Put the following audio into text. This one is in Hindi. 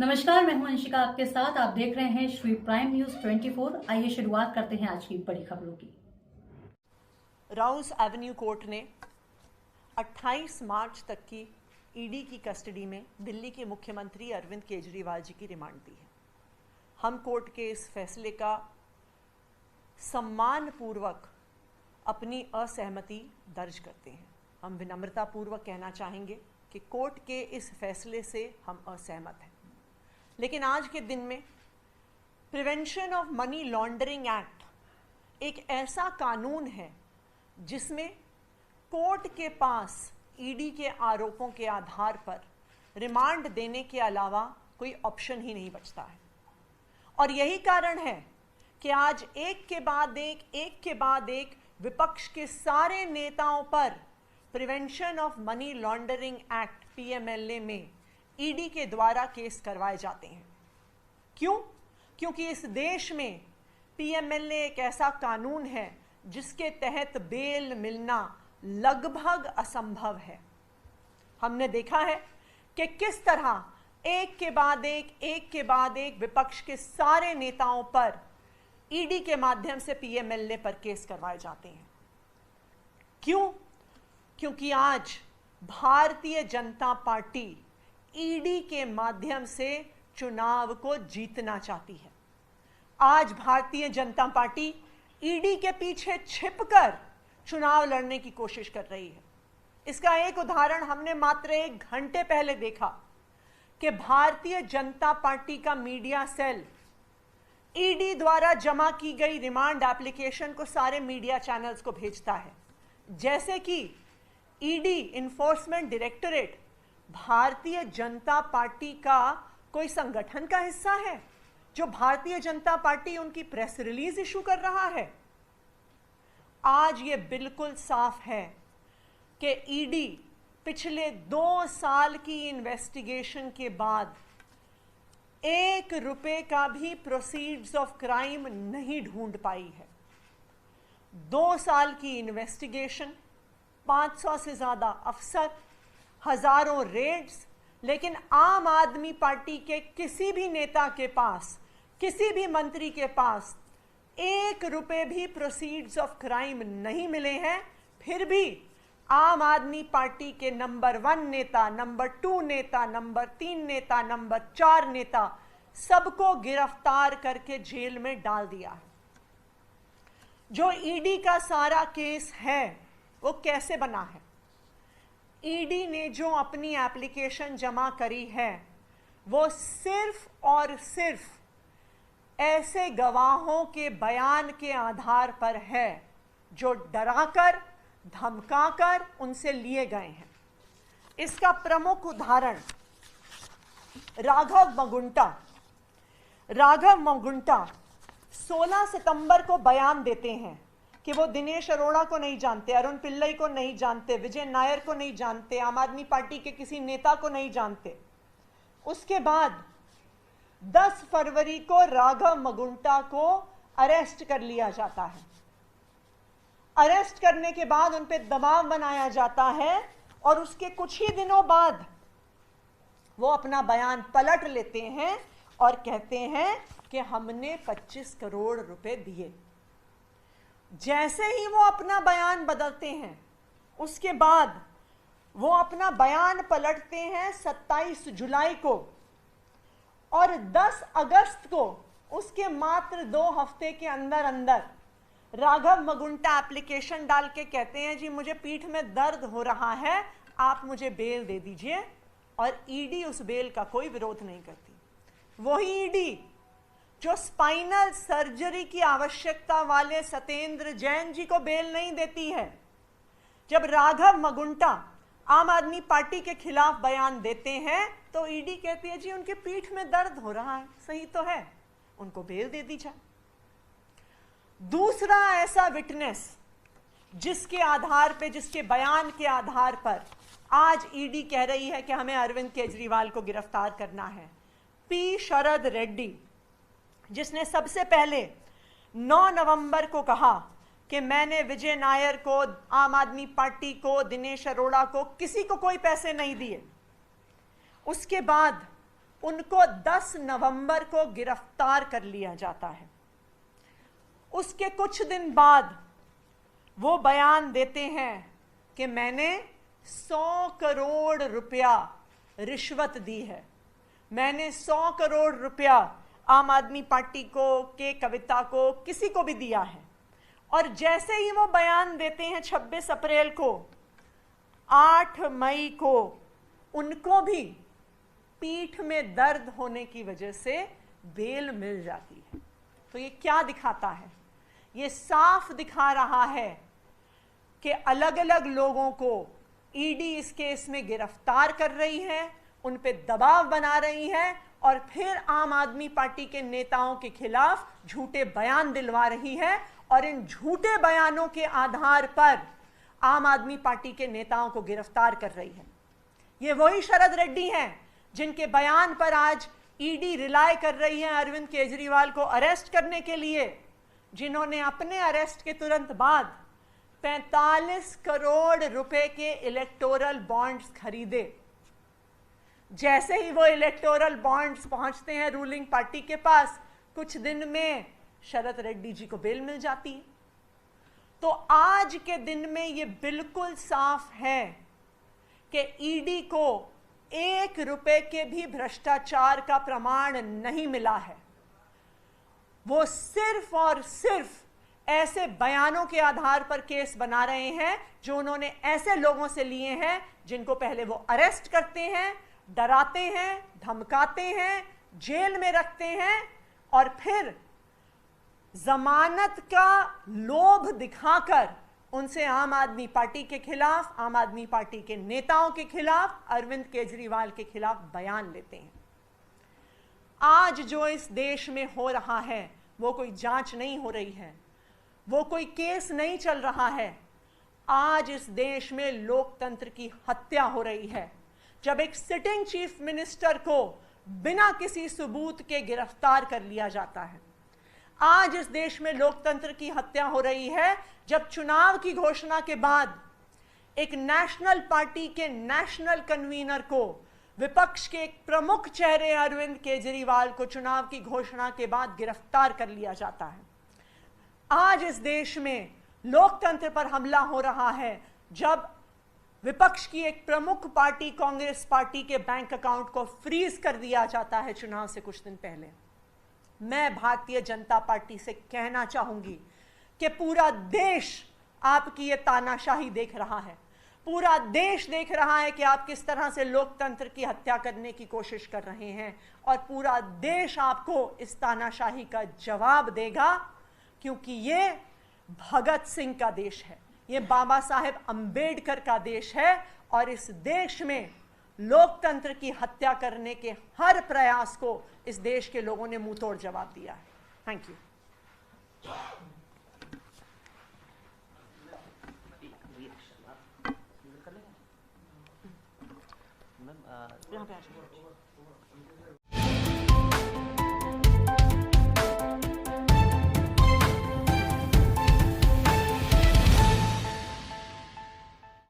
नमस्कार, मैं हूं अंशिका आपके साथ। आप देख रहे हैं श्री प्राइम न्यूज 24। आइए शुरुआत करते हैं आज की बड़ी खबरों की। राउस एवेन्यू कोर्ट ने 28 मार्च तक की ईडी की कस्टडी में दिल्ली के मुख्यमंत्री अरविंद केजरीवाल जी की रिमांड दी है। हम कोर्ट के इस फैसले का सम्मानपूर्वक अपनी असहमति दर्ज करते हैं। हम विनम्रतापूर्वक कहना चाहेंगे कि कोर्ट के इस फैसले से हम असहमत हैं, लेकिन आज के दिन में prevention of money laundering act एक ऐसा कानून है जिसमें कोर्ट के पास ईडी के आरोपों के आधार पर रिमांड देने के अलावा कोई ऑप्शन ही नहीं बचता है। और यही कारण है कि आज एक के बाद एक विपक्ष के सारे नेताओं पर prevention of money laundering act PMLA में ईडी के द्वारा केस करवाए जाते हैं। क्यों? क्योंकि इस देश में पीएमएलए एक ऐसा कानून है जिसके तहत बेल मिलना लगभग असंभव है। हमने देखा है कि किस तरह एक के बाद एक विपक्ष के सारे नेताओं पर ईडी के माध्यम से पीएमएलए पर केस करवाए जाते हैं। क्यों? क्योंकि आज भारतीय जनता पार्टी ईडी के माध्यम से चुनाव को जीतना चाहती है। आज भारतीय जनता पार्टी ईडी के पीछे छिपकर चुनाव लड़ने की कोशिश कर रही है। इसका एक उदाहरण हमने मात्र 1 घंटे पहले देखा कि भारतीय जनता पार्टी का मीडिया सेल ईडी द्वारा जमा की गई रिमांड एप्लीकेशन को सारे मीडिया चैनल्स को भेजता है, जैसे कि ED enforcement directorate Bharatiya Janata party का कोई संगठन का हिस्सा है जो भारतीय जनता पार्टी उनकी प्रेस रिलीज इशू कर रहा है। आज ये बिल्कुल साफ है कि ईडी पिछले 2 साल की इन्वेस्टिगेशन के बाद 1 रुपए का भी प्रोसीड्स ऑफ क्राइम नहीं ढूंढ पाई है। 2 साल की इन्वेस्टिगेशन, 500 से ज्यादा अफसर, हजारों रेड्स, लेकिन आम आदमी पार्टी के किसी भी नेता के पास, किसी भी मंत्री के पास 1 रुपए भी प्रोसीड्स ऑफ क्राइम नहीं मिले हैं। फिर भी आम आदमी पार्टी के नंबर 1 नेता, नंबर 2 नेता, नंबर 3 नेता, नंबर 4 नेता सबको गिरफ्तार करके जेल में डाल दिया है। जो ईडी का सारा केस है वो कैसे बना है? ईडी ने जो अपनी एप्लीकेशन जमा करी है वो सिर्फ और सिर्फ ऐसे गवाहों के बयान के आधार पर है जो डराकर, धमकाकर उनसे लिए गए हैं। इसका प्रमुख उदाहरण राघव मगुंटा 16 सितंबर को बयान देते हैं कि वो दिनेश अरोड़ा को नहीं जानते, अरुण पिल्लई को नहीं जानते, विजय नायर को नहीं जानते, आम आदमी पार्टी के किसी नेता को नहीं जानते। उसके बाद 10 फरवरी को राघव मगुंटा को अरेस्ट कर लिया जाता है। अरेस्ट करने के बाद उन पर दबाव बनाया जाता है और उसके कुछ ही दिनों बाद वो अपना बयान पलट लेते हैं और कहते हैं कि हमने 25 करोड़ रुपए दिए। जैसे ही वो अपना बयान बदलते हैं, उसके बाद वो अपना बयान पलटते हैं 27 जुलाई को, और 10 अगस्त को, उसके मात्र 2 हफ्ते के अंदर अंदर राघव मगुंटा एप्लीकेशन डाल के कहते हैं जी मुझे पीठ में दर्द हो रहा है, आप मुझे बेल दे दीजिए। और ईडी उस बेल का कोई विरोध नहीं करती। वही ईडी जो स्पाइनल सर्जरी की आवश्यकता वाले सत्येंद्र जैन जी को बेल नहीं देती है। जब राघव मगुंटा आम आदमी पार्टी के खिलाफ बयान देते हैं तो ईडी कहती है जी उनके पीठ में दर्द हो रहा है, सही तो है, उनको बेल दे दी जाए। दूसरा ऐसा विटनेस जिसके आधार पे, जिसके बयान के आधार पर आज ईडी कह रही है कि हमें अरविंद केजरीवाल को गिरफ्तार करना है, पी शरद रेड्डी, जिसने सबसे पहले 9 नवंबर को कहा कि मैंने विजय नायर को, आम आदमी पार्टी को, दिनेश अरोड़ा को, किसी को कोई पैसे नहीं दिए। उसके बाद उनको 10 नवंबर को गिरफ्तार कर लिया जाता है। उसके कुछ दिन बाद वो बयान देते हैं कि मैंने 100 करोड़ रुपया रिश्वत दी है, मैंने 100 करोड़ रुपया आम आदमी पार्टी को, के कविता को, किसी को भी दिया है। और जैसे ही वो बयान देते हैं 26 अप्रैल को, 8 मई को उनको भी पीठ में दर्द होने की वजह से बेल मिल जाती है। तो ये क्या दिखाता है? ये साफ दिखा रहा है कि अलग अलग लोगों को ईडी इस केस में गिरफ्तार कर रही है, उन पे दबाव बना रही है और फिर आम आदमी पार्टी के नेताओं के खिलाफ झूठे बयान दिलवा रही है। और इन झूठे बयानों के आधार पर आम आदमी पार्टी के नेताओं को गिरफ्तार कर रही है। ये वही शरद रेड्डी हैं जिनके बयान पर आज ईडी रिलाय कर रही है अरविंद केजरीवाल को अरेस्ट करने के लिए, जिन्होंने अपने अरेस्ट के तुरंत बाद 45 करोड़ रुपए के इलेक्टोरल बॉन्ड्स खरीदे। जैसे ही वो इलेक्टोरल बॉन्ड्स पहुंचते हैं रूलिंग पार्टी के पास, कुछ दिन में शरद रेड्डी जी को बेल मिल जाती है। तो आज के दिन में ये बिल्कुल साफ है कि ईडी को 1 रुपए के भी भ्रष्टाचार का प्रमाण नहीं मिला है। वो सिर्फ और सिर्फ ऐसे बयानों के आधार पर केस बना रहे हैं जो उन्होंने ऐसे लोगों से लिए हैं जिनको पहले वो अरेस्ट करते हैं, डराते हैं, धमकाते हैं, जेल में रखते हैं और फिर जमानत का लोभ दिखाकर उनसे आम आदमी पार्टी के खिलाफ, आम आदमी पार्टी के नेताओं के खिलाफ, अरविंद केजरीवाल के खिलाफ बयान लेते हैं। आज जो इस देश में हो रहा है वो कोई जांच नहीं हो रही है, वो कोई केस नहीं चल रहा है। आज इस देश में लोकतंत्र की हत्या हो रही है जब एक सिटिंग चीफ मिनिस्टर को बिना किसी सबूत के गिरफ्तार कर लिया जाता है। आज इस देश में लोकतंत्र की हत्या हो रही है जब चुनाव की घोषणा के बाद एक नेशनल पार्टी के नेशनल कन्वीनर को, विपक्ष के एक प्रमुख चेहरे अरविंद केजरीवाल को चुनाव की घोषणा के बाद गिरफ्तार कर लिया जाता है। आज इस देश में लोकतंत्र पर हमला हो रहा है जब विपक्ष की एक प्रमुख पार्टी कांग्रेस पार्टी के बैंक अकाउंट को फ्रीज कर दिया जाता है चुनाव से कुछ दिन पहले। मैं भारतीय जनता पार्टी से कहना चाहूंगी कि पूरा देश आपकी ये तानाशाही देख रहा है, पूरा देश देख रहा है कि आप किस तरह से लोकतंत्र की हत्या करने की कोशिश कर रहे हैं और पूरा देश आपको इस तानाशाही का जवाब देगा, क्योंकि ये भगत सिंह का देश है, ये बाबा साहेब अंबेडकर का देश है और इस देश में लोकतंत्र की हत्या करने के हर प्रयास को इस देश के लोगों ने मुंह तोड़ जवाब दिया है। Thank you. यहाँ पे